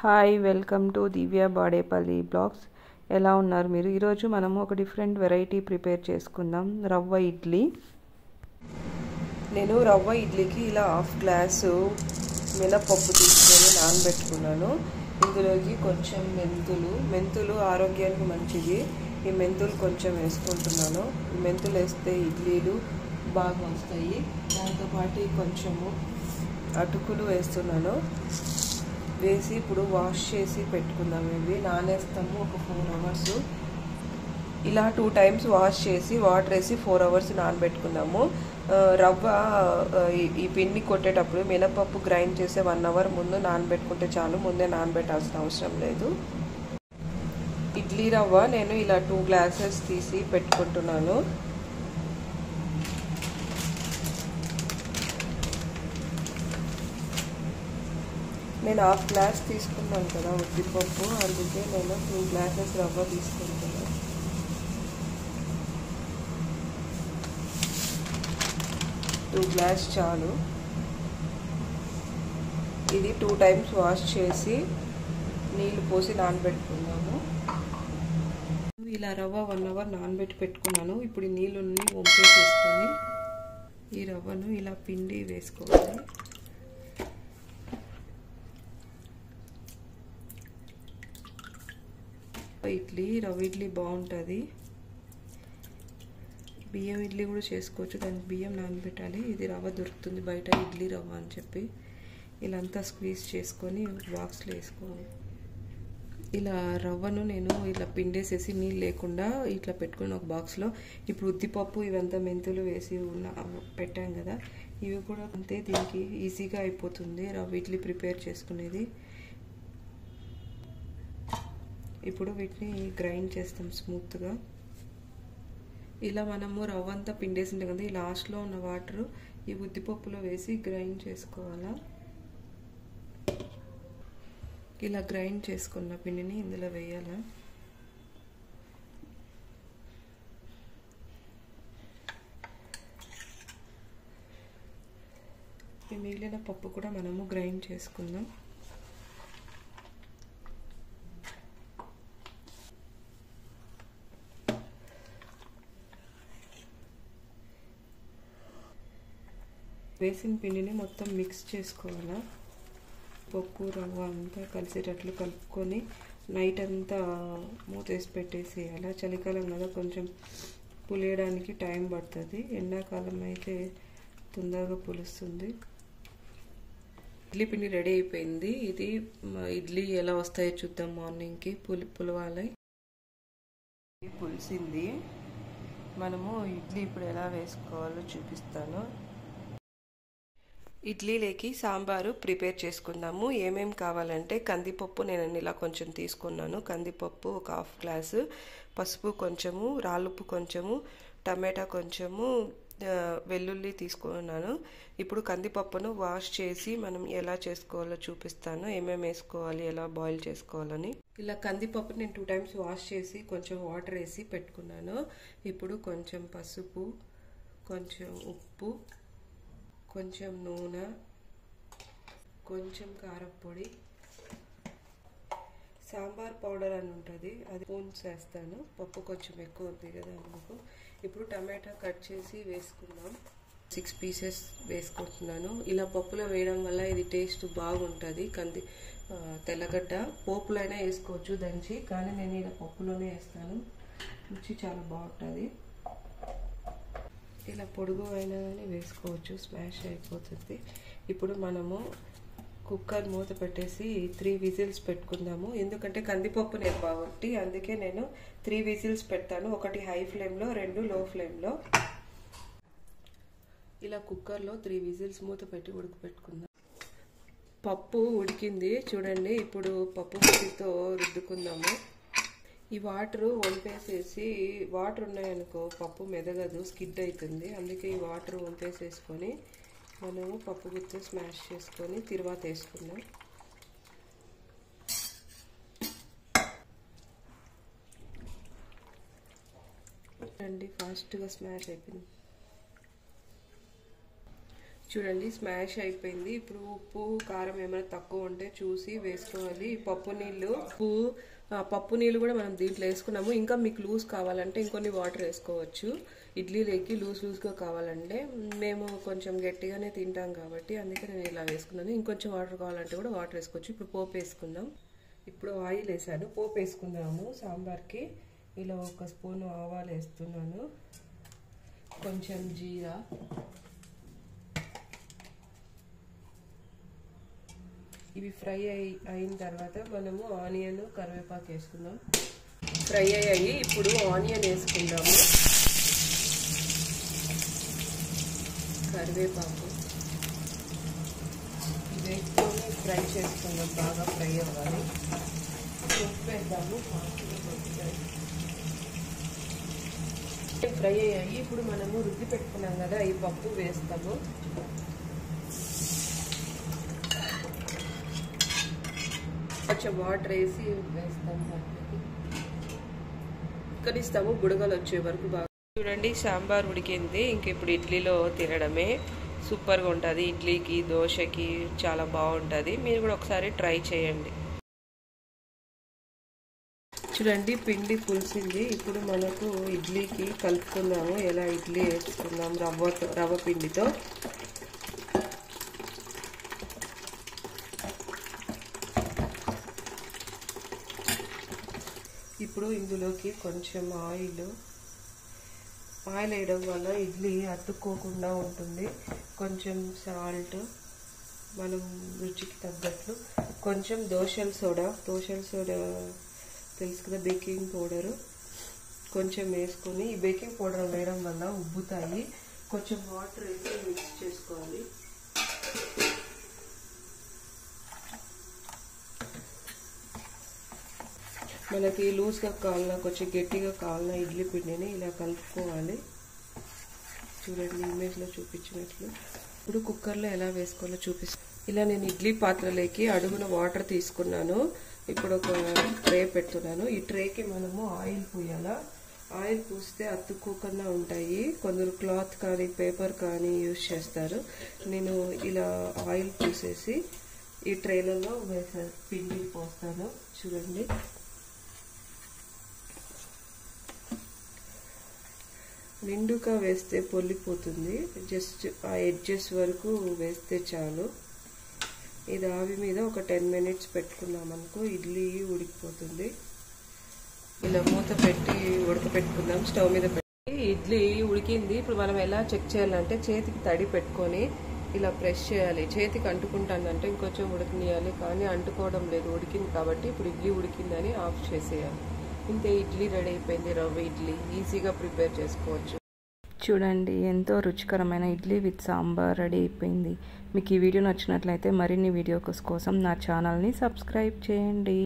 Hi welcome to Divya Badepalli blogs. ఎలా ఉన్నారు మీరు? ఈరోజు మనము ఒక డిఫరెంట్ వెరైటీ ప్రిపేర్ చేసుకుందాం, రవ్వ ఇడ్లీ. నేను రవ్వ ఇడ్లీకి ఇలా హాఫ్ గ్లాసు మినపప్పు తీసుకొని నానబెట్టుకున్నాను. ఇందులోకి కొంచెం మెంతులు ఆరోగ్యానికి మంచిది. ఈ మెంతులు కొంచెం వేసుకుంటున్నాను. ఈ మెంతులు వేస్తే ఇడ్లీలు బాగా వస్తాయి. దాంతోపాటు కొంచెము అటుకులు వేస్తున్నాను. వేసి ఇప్పుడు వాష్ చేసి పెట్టుకుందాము. ఇవి నానేస్తాము ఒక 4 అవర్స్. ఇలా 2 టైమ్స్ వాష్ చేసి వాటర్ వేసి 4 అవర్స్ నానబెట్టుకుందాము. రవ్వ ఈ పిండి కొట్టేటప్పుడు మినపప్పు గ్రైండ్ చేసే 1 అవర్ ముందు నానబెట్టుకుంటే చాలు. ముందే నానబెట్టాల్సిన అవసరం లేదు. ఇడ్లీ రవ్వ నేను ఇలా 2 గ్లాసెస్ తీసి పెట్టుకుంటున్నాను. నేను హాఫ్ గ్లాస్ తీసుకున్నాను కదా ఉద్దిపప్పు, అందుకే నేను 2 గ్లాసెస్ రవ్వ తీసుకుంటున్నాను. టూ గ్లాస్ చాలు. ఇది 2 టైమ్స్ వాష్ చేసి నీళ్ళు పోసి నానబెట్టుకున్నాము. ఇలా రవ్వ 1 అవర్ నానబెట్టి పెట్టుకున్నాను. ఇప్పుడు ఈ నీళ్ళని వంపేసేసుకొని ఈ రవ్వను ఇలా పిండి వేసుకోవాలి. రవ్వ ఇడ్లీ బాగుంటుంది. బియ్యం ఇడ్లీ కూడా చేసుకోవచ్చు. దానికి బియ్యం నానబెట్టాలి. ఇది రవ్వ దొరుకుతుంది బయట, ఇడ్లీ రవ్వ అని చెప్పి. ఇలా అంతా స్క్వీజ్ చేసుకొని బాక్స్లో వేసుకోవాలి. ఇలా రవ్వను నేను ఇలా పిండేసేసి నీళ్ళు లేకుండా ఇట్లా పెట్టుకుని ఒక బాక్స్లో. ఇప్పుడు ఉద్దిపప్పు ఇవంతా మెంతులు వేసి పెట్టాం కదా, ఇవి కూడా అంతే. దీనికి ఈజీగా అయిపోతుంది రవ్వ ఇడ్లీ ప్రిపేర్ చేసుకునేది. ఇప్పుడు వీటిని గ్రైండ్ చేస్తాం స్మూత్గా. ఇలా మనము రవ్వ అంతా పిండేసింటే కదా, ఈ లాస్ట్లో ఉన్న వాటర్ ఈ ఉద్దిపప్పులో వేసి గ్రైండ్ చేసుకోవాలా. ఇలా గ్రైండ్ చేసుకున్న పిండిని ఇందులో వేయాలా. ఈ మిగిలిన పప్పు కూడా మనము గ్రైండ్ చేసుకుందాం. వేసిన పిండిని మొత్తం మిక్స్ చేసుకోవాలా. పప్పు రవ్వ అంతా కలిసేటట్లు కలుపుకొని నైట్ అంతా మూతేసి పెట్టేసేయాలి. చలికాలం కదా, కొంచెం పులియడానికి టైం పడుతుంది. ఎండాకాలం అయితే తొందరగా పులుస్తుంది. ఇడ్లీ పిండి రెడీ అయిపోయింది. ఇది ఇడ్లీ ఎలా వస్తాయో చూద్దాం. మార్నింగ్కి పులవాలి. పులిసింది. మనము ఇడ్లీ ఇప్పుడు ఎలా వేసుకోవాలో చూపిస్తాను. ఇడ్లీలోకి సాంబారు ప్రిపేర్ చేసుకుందాము. ఏమేమి కావాలంటే కందిపప్పు నేను ఇలా కొంచెం తీసుకున్నాను. కందిపప్పు ఒక హాఫ్ గ్లాసు, పసుపు కొంచెము, రాళ్ళుప్పు కొంచెము, టమాటా కొంచెము, వెల్లుల్లి తీసుకున్నాను. ఇప్పుడు కందిపప్పును వాష్ చేసి మనం ఎలా చేసుకోవాలో చూపిస్తాను. ఏమేమి వేసుకోవాలి, ఎలా బాయిల్ చేసుకోవాలని. ఇలా కందిపప్పు నేను 2 టైమ్స్ వాష్ చేసి కొంచెం వాటర్ వేసి పెట్టుకున్నాను. ఇప్పుడు కొంచెం పసుపు, కొంచెం ఉప్పు, కొంచెం నూనె, కొంచెం కారపొడి, సాంబార్ పౌడర్ అని ఉంటుంది, అది స్పూన్స్ వేస్తాను. పప్పు కొంచెం ఎక్కువ ఉంది కదా అందుకు. ఇప్పుడు టమాటా కట్ చేసి వేసుకుందాం. 6 పీసెస్ వేసుకుంటున్నాను. ఇలా పప్పులో వేయడం వల్ల ఇది టేస్ట్ బాగుంటుంది. తెల్లగడ్డ పోపులో అయినా వేసుకోవచ్చు దంచి, కానీ నేను ఇలా పప్పులోనే వేస్తాను. రుచి చాలా బాగుంటుంది. ఇలా పొడుగు అయినా కానీ వేసుకోవచ్చు, స్మాష్ అయిపోతుంది. ఇప్పుడు మనము కుక్కర్ మూత పెట్టేసి 3 విజిల్స్ పెట్టుకుందాము. ఎందుకంటే కందిపప్పు నేను కాబట్టి అందుకే నేను 3 విజిల్స్ పెడతాను. 1 హై ఫ్లేమ్లో, 2 లో ఫ్లేమ్లో. ఇలా కుక్కర్లో 3 విజిల్స్ మూత పెట్టి ఉడకపెట్టుకుందాం. పప్పు ఉడికింది చూడండి. ఇప్పుడు పప్పు ముద్దితో రుద్దుకుందాము. ఈ వాటర్ వంపేసేసి, వాటర్ ఉన్నాయనుకో పప్పు మెదగదు, స్కిడ్ అవుతుంది. అందుకే ఈ వాటర్ వంపేసేసుకొని మనము పప్పు గుత్తి స్మాష్ చేసుకొని తిరువాత వేసుకుందాం. రండి, ఫాస్ట్గా స్మాష్ అయిపోయింది. చూడండి స్మాష్ అయిపోయింది. ఇప్పుడు ఉప్పు కారం ఏమైనా తక్కువ ఉంటే చూసి వేసుకోవాలి. పప్పు నీళ్ళు కూడా మనం దీంట్లో వేసుకున్నాము. ఇంకా మీకు లూజ్ కావాలంటే ఇంకొన్ని వాటర్ వేసుకోవచ్చు. ఇడ్లీలోకి లూజ్గా కావాలంటే మేము కొంచెం గట్టిగానే తింటాం కాబట్టి అందుకే నేను ఇలా వేసుకున్నాను. ఇంకొంచెం వాటర్ కావాలంటే కూడా వాటర్ వేసుకోవచ్చు. ఇప్పుడు పోపు వేసుకుందాం. ఇప్పుడు ఆయిల్ వేసాను. పోపు వేసుకుందాము సాంబార్కి. ఇలా 1 స్పూన్ ఆవాలు వేస్తున్నాను, కొంచెం జీరా, ఇవి ఫ్రై అయిన తర్వాత మనము ఆనియన్ కరివేపాకు వేసుకుందాం. ఫ్రై అయ్యాయి. ఇప్పుడు ఆనియన్ వేసుకుందాము, కరివేపాకు వేసుకొని ఫ్రై చేసుకుందాం. బాగా ఫ్రై అవ్వాలి. ఉప్పు వేద్దాము. ఫ్రై అయ్యాయి. ఇప్పుడు మనము రుద్ది పెట్టుకున్నాం కదా, ఈ పప్పు వేస్తాము. కొంచెం వాటర్ వేసి వేస్తాము. కనిస్తాము బుడగలు వచ్చే వరకు బాగా. చూడండి సాంబార్ ఉడికింది. ఇంక ఇప్పుడు ఇడ్లీలో తినడమే. సూపర్గా ఉంటుంది. ఇడ్లీకి దోశకి చాలా బాగుంటుంది. మీరు కూడా ఒకసారి ట్రై చేయండి. చూడండి పిండి పులిసింది. ఇప్పుడు మనకు ఇడ్లీకి కలుపుకుందాము. ఎలా ఇడ్లీ వేసుకుందాం రవ్వ పిండితో. ఇప్పుడు ఇందులోకి కొంచెం ఆయిల్ వేయడం వల్ల ఇడ్లీ అతుక్కోకుండా ఉంటుంది. కొంచెం సాల్ట్, మనం రుచికి తగ్గట్లు, కొంచెం దోశల సోడా తెలుసు కదా, బేకింగ్ పౌడరు కొంచెం వేసుకొని, ఈ బేకింగ్ పౌడర్ వేయడం వల్ల ఉబ్బుతాయి. కొంచెం వాటర్ వేసి మిక్స్ చేసుకోవాలి. మనకి లూజ్గా కావాలన్నా కొంచెం గట్టిగా కావాలన్నా ఇడ్లీ పిండిని ఇలా కలుపుకోవాలి. చూడండి ఇమేజ్లో చూపించినట్లు. ఇప్పుడు కుక్కర్లో ఎలా వేసుకోవాలో చూపిస్తాను. ఇలా నేను ఇడ్లీ పాత్రలోకి అడుగున వాటర్ తీసుకున్నాను. ఇప్పుడు ఒక ట్రే పెడుతున్నాను. ఈ ట్రేకి మనము ఆయిల్ పూయాలా. ఆయిల్ పూస్తే అతుక్కోకుండా ఉంటాయి. కొందరు క్లాత్ కానీ పేపర్ కానీ యూజ్ చేస్తారు. నేను ఇలా ఆయిల్ పూసేసి ఈ ట్రేలలో పిండి పోస్తాను. చూడండి నిండుగా వేస్తే పొల్లిపోతుంది. జస్ట్ ఆ ఎడ్జెస్ వరకు వేస్తే చాలు. ఇది ఆవి మీద ఒక 10 మినిట్స్ పెట్టుకున్నామనుకో ఇడ్లీ ఉడికిపోతుంది. ఇలా మూత పెట్టి ఉడకపెట్టుకుందాం. స్టవ్ మీద పెట్టి ఇడ్లీ ఉడికింది. ఇప్పుడు మనం ఎలా చెక్ చేయాలంటే చేతికి తడి పెట్టుకొని ఇలా ప్రెస్ చేయాలి. చేతికి అంటుకుంటానంటే ఇంకొంచెం ఉడకనియాలి, కానీ అంటుకోవడం లేదు. ఉడికింది కాబట్టి ఇప్పుడు ఇడ్లీ ఉడికిందని ఆఫ్ చేసేయాలి. ఇంతే, ఇడ్లీ రెడీ అయిపోయింది. రవ్వ ఇడ్లీ ఈజీగా ప్రిపేర్ చేసుకోవచ్చు. చూడండి ఎంతో రుచికరమైన ఇడ్లీ విత్ సాంబార్ రెడీ అయిపోయింది. మీకు ఈ వీడియో నచ్చినట్లయితే మరిన్ని వీడియోస్ కోసం నా ఛానల్ని సబ్స్క్రైబ్ చేయండి.